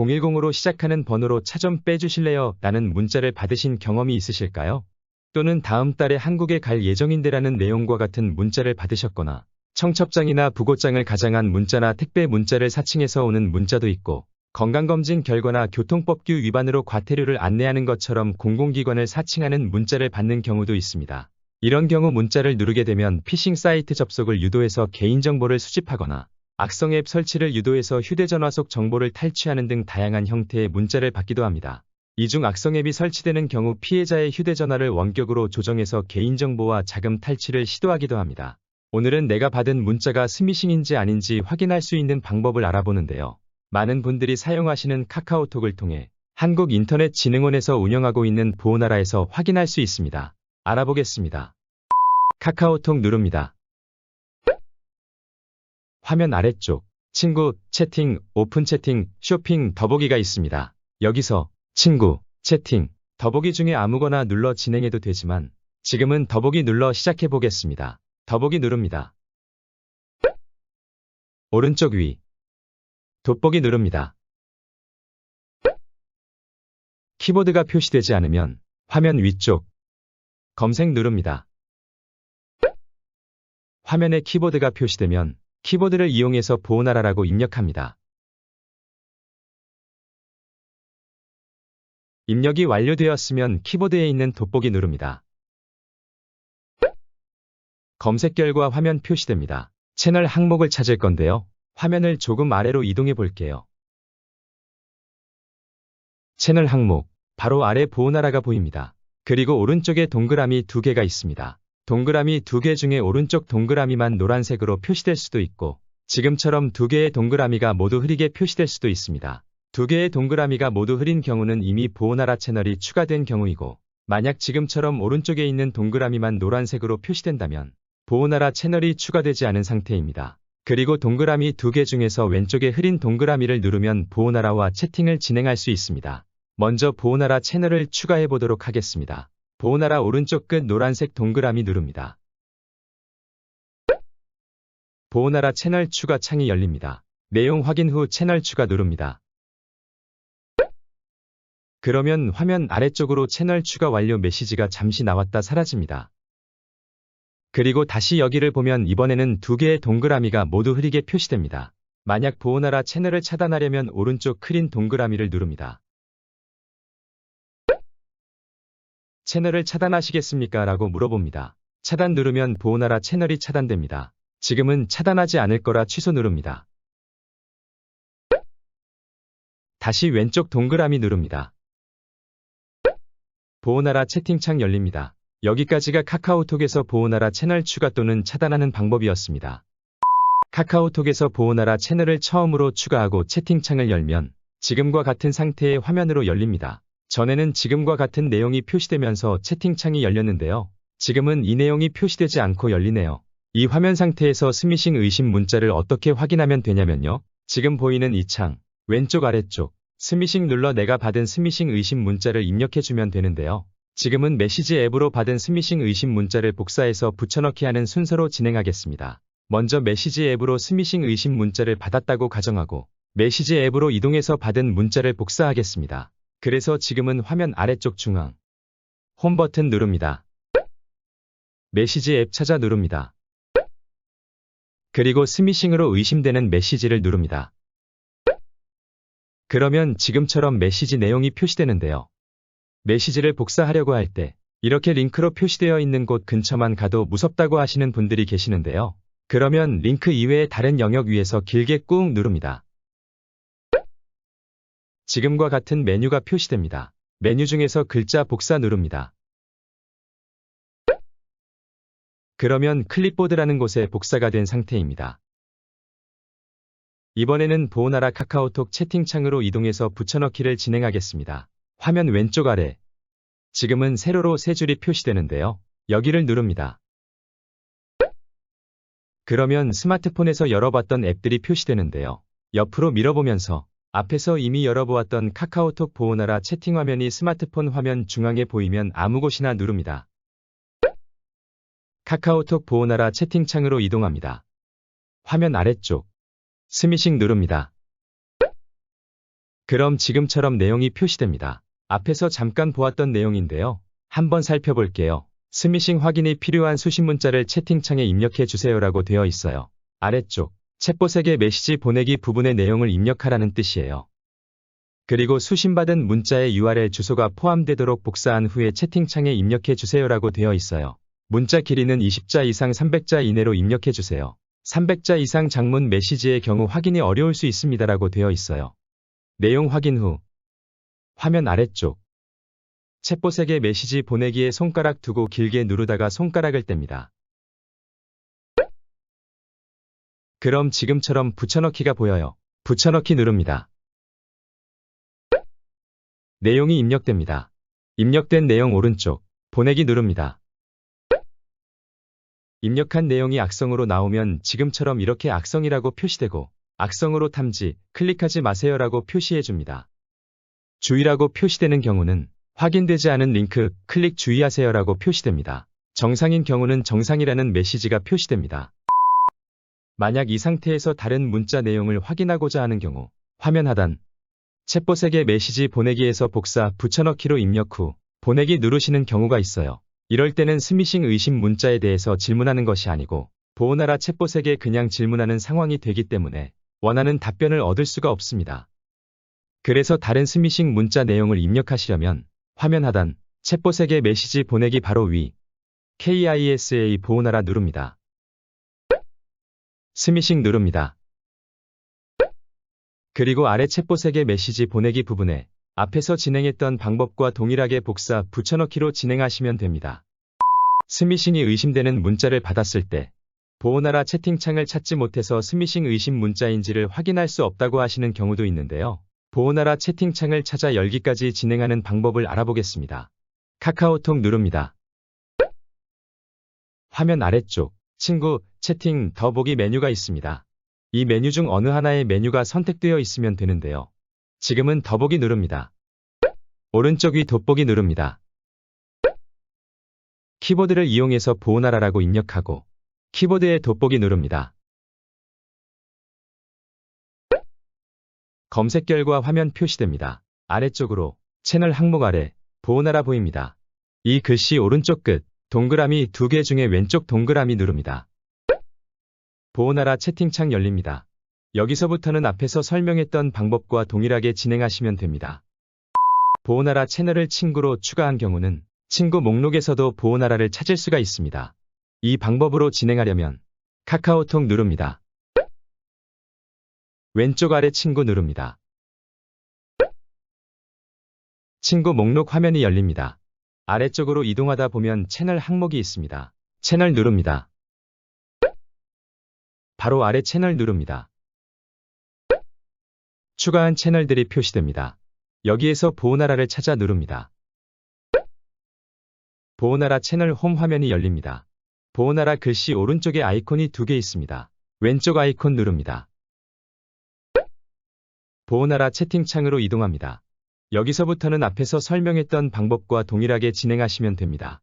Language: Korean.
010으로 시작하는 번호로 차 좀 빼주실래요? 라는 문자를 받으신 경험이 있으실까요? 또는 다음 달에 한국에 갈 예정인데라는 내용과 같은 문자를 받으셨거나 청첩장이나 부고장을 가장한 문자나 택배 문자를 사칭해서 오는 문자도 있고 건강검진 결과나 교통법규 위반으로 과태료를 안내하는 것처럼 공공기관을 사칭하는 문자를 받는 경우도 있습니다. 이런 경우 문자를 누르게 되면 피싱 사이트 접속을 유도해서 개인정보를 수집하거나 악성 앱 설치를 유도해서 휴대전화 속 정보를 탈취하는 등 다양한 형태의 문자를 받기도 합니다. 이 중 악성 앱이 설치되는 경우 피해자의 휴대전화를 원격으로 조정해서 개인정보와 자금 탈취를 시도하기도 합니다. 오늘은 내가 받은 문자가 스미싱인지 아닌지 확인할 수 있는 방법을 알아보는데요. 많은 분들이 사용하시는 카카오톡을 통해 한국인터넷진흥원에서 운영하고 있는 보호나라에서 확인할 수 있습니다. 알아보겠습니다. 카카오톡 누릅니다. 화면 아래쪽 친구, 채팅, 오픈 채팅, 쇼핑, 더보기가 있습니다. 여기서 친구, 채팅, 더보기 중에 아무거나 눌러 진행해도 되지만 지금은 더보기 눌러 시작해 보겠습니다. 더보기 누릅니다. 오른쪽 위 돋보기 누릅니다. 키보드가 표시되지 않으면 화면 위쪽 검색 누릅니다. 화면에 키보드가 표시되면 키보드를 이용해서 보호나라라고 입력합니다. 입력이 완료되었으면 키보드에 있는 돋보기 누릅니다. 검색 결과 화면 표시됩니다. 채널 항목을 찾을 건데요. 화면을 조금 아래로 이동해 볼게요. 채널 항목, 바로 아래 보호나라가 보입니다. 그리고 오른쪽에 동그라미 2개가 있습니다. 동그라미 2개 중에 오른쪽 동그라미만 노란색으로 표시될 수도 있고 지금처럼 2개의 동그라미가 모두 흐리게 표시될 수도 있습니다. 2개의 동그라미가 모두 흐린 경우는 이미 보호나라 채널이 추가된 경우이고 만약 지금처럼 오른쪽에 있는 동그라미만 노란색으로 표시된다면 보호나라 채널이 추가되지 않은 상태입니다. 그리고 동그라미 2개 중에서 왼쪽에 흐린 동그라미를 누르면 보호나라와 채팅을 진행할 수 있습니다. 먼저 보호나라 채널을 추가해 보도록 하겠습니다. 보호나라 오른쪽 끝 노란색 동그라미 누릅니다. 보호나라 채널 추가 창이 열립니다. 내용 확인 후 채널 추가 누릅니다. 그러면 화면 아래쪽으로 채널 추가 완료 메시지가 잠시 나왔다 사라집니다. 그리고 다시 여기를 보면 이번에는 2개의 동그라미가 모두 흐리게 표시됩니다. 만약 보호나라 채널을 차단하려면 오른쪽 흐린 동그라미를 누릅니다. 채널을 차단하시겠습니까? 라고 물어봅니다. 차단 누르면 보호나라 채널이 차단됩니다. 지금은 차단하지 않을 거라 취소 누릅니다. 다시 왼쪽 동그라미 누릅니다. 보호나라 채팅창 열립니다. 여기까지가 카카오톡에서 보호나라 채널 추가 또는 차단하는 방법이었습니다. 카카오톡에서 보호나라 채널을 처음으로 추가하고 채팅창을 열면 지금과 같은 상태의 화면으로 열립니다. 전에는 지금과 같은 내용이 표시되면서 채팅창이 열렸는데요. 지금은 이 내용이 표시되지 않고 열리네요. 이 화면 상태에서 스미싱 의심 문자를 어떻게 확인하면 되냐면요. 지금 보이는 이 창 왼쪽 아래쪽 스미싱 눌러 내가 받은 스미싱 의심 문자를 입력해주면 되는데요. 지금은 메시지 앱으로 받은 스미싱 의심 문자를 복사해서 붙여넣기 하는 순서로 진행하겠습니다. 먼저 메시지 앱으로 스미싱 의심 문자를 받았다고 가정하고 메시지 앱으로 이동해서 받은 문자를 복사하겠습니다. 그래서 지금은 화면 아래쪽 중앙 홈 버튼 누릅니다. 메시지 앱 찾아 누릅니다. 그리고 스미싱으로 의심되는 메시지를 누릅니다. 그러면 지금처럼 메시지 내용이 표시되는데요. 메시지를 복사하려고 할 때 이렇게 링크로 표시되어 있는 곳 근처만 가도 무섭다고 하시는 분들이 계시는데요. 그러면 링크 이외의 다른 영역 위에서 길게 꾹 누릅니다. 지금과 같은 메뉴가 표시됩니다. 메뉴 중에서 글자 복사 누릅니다. 그러면 클립보드라는 곳에 복사가 된 상태입니다. 이번에는 보호나라 카카오톡 채팅창으로 이동해서 붙여넣기를 진행하겠습니다. 화면 왼쪽 아래 지금은 세로로 세 줄이 표시되는데요. 여기를 누릅니다. 그러면 스마트폰에서 열어봤던 앱들이 표시되는데요. 옆으로 밀어보면서 앞에서 이미 열어보았던 카카오톡 보호나라 채팅 화면이 스마트폰 화면 중앙에 보이면 아무 곳이나 누릅니다. 카카오톡 보호나라 채팅창으로 이동합니다. 화면 아래쪽 스미싱 누릅니다. 그럼 지금처럼 내용이 표시됩니다. 앞에서 잠깐 보았던 내용인데요. 한번 살펴볼게요. 스미싱 확인이 필요한 수신 문자를 채팅창에 입력해 주세요라고 되어 있어요. 아래쪽 챗봇에게 메시지 보내기 부분의 내용을 입력하라는 뜻이에요. 그리고 수신받은 문자의 URL 주소가 포함되도록 복사한 후에 채팅창에 입력해 주세요라고 되어 있어요. 문자 길이는 20자 이상 300자 이내로 입력해 주세요. 300자 이상 장문 메시지의 경우 확인이 어려울 수 있습니다라고 되어 있어요. 내용 확인 후 화면 아래쪽 챗봇에게 메시지 보내기에 손가락 두고 길게 누르다가 손가락을 뗍니다. 그럼 지금처럼 붙여넣기가 보여요. 붙여넣기 누릅니다. 내용이 입력됩니다. 입력된 내용 오른쪽 보내기 누릅니다. 입력한 내용이 악성으로 나오면 지금처럼 이렇게 악성이라고 표시되고 악성으로 탐지, 클릭하지 마세요라고 표시해줍니다. 주의라고 표시되는 경우는 확인되지 않은 링크, 클릭 주의하세요라고 표시됩니다. 정상인 경우는 정상이라는 메시지가 표시됩니다. 만약 이 상태에서 다른 문자 내용을 확인하고자 하는 경우 화면 하단 챗봇에게 메시지 보내기에서 복사, 붙여넣기로 입력 후 보내기 누르시는 경우가 있어요. 이럴 때는 스미싱 의심 문자에 대해서 질문하는 것이 아니고 보호나라 챗봇에게 그냥 질문하는 상황이 되기 때문에 원하는 답변을 얻을 수가 없습니다. 그래서 다른 스미싱 문자 내용을 입력하시려면 화면 하단 챗봇에게 메시지 보내기 바로 위 KISA 보호나라 누릅니다. 스미싱 누릅니다. 그리고 아래 챗봇에게 메시지 보내기 부분에 앞에서 진행했던 방법과 동일하게 복사, 붙여넣기로 진행하시면 됩니다. 스미싱이 의심되는 문자를 받았을 때 보호나라 채팅창을 찾지 못해서 스미싱 의심 문자인지를 확인할 수 없다고 하시는 경우도 있는데요. 보호나라 채팅창을 찾아 열기까지 진행하는 방법을 알아보겠습니다. 카카오톡 누릅니다. 화면 아래쪽 친구, 채팅, 더보기 메뉴가 있습니다. 이 메뉴 중 어느 하나의 메뉴가 선택되어 있으면 되는데요. 지금은 더보기 누릅니다. 오른쪽 위 돋보기 누릅니다. 키보드를 이용해서 보호나라라고 입력하고 키보드에 돋보기 누릅니다. 검색 결과 화면 표시됩니다. 아래쪽으로 채널 항목 아래 보호나라 보입니다. 이 글씨 오른쪽 끝 동그라미 2개 중에 왼쪽 동그라미 누릅니다. 보호나라 채팅창 열립니다. 여기서부터는 앞에서 설명했던 방법과 동일하게 진행하시면 됩니다. 보호나라 채널을 친구로 추가한 경우는 친구 목록에서도 보호나라를 찾을 수가 있습니다. 이 방법으로 진행하려면 카카오톡 누릅니다. 왼쪽 아래 친구 누릅니다. 친구 목록 화면이 열립니다. 아래쪽으로 이동하다 보면 채널 항목이 있습니다. 채널 누릅니다. 바로 아래 채널 누릅니다. 추가한 채널들이 표시됩니다. 여기에서 보호나라를 찾아 누릅니다. 보호나라 채널 홈 화면이 열립니다. 보호나라 글씨 오른쪽에 아이콘이 2개 있습니다. 왼쪽 아이콘 누릅니다. 보호나라 채팅창으로 이동합니다. 여기서부터는 앞에서 설명했던 방법과 동일하게 진행하시면 됩니다.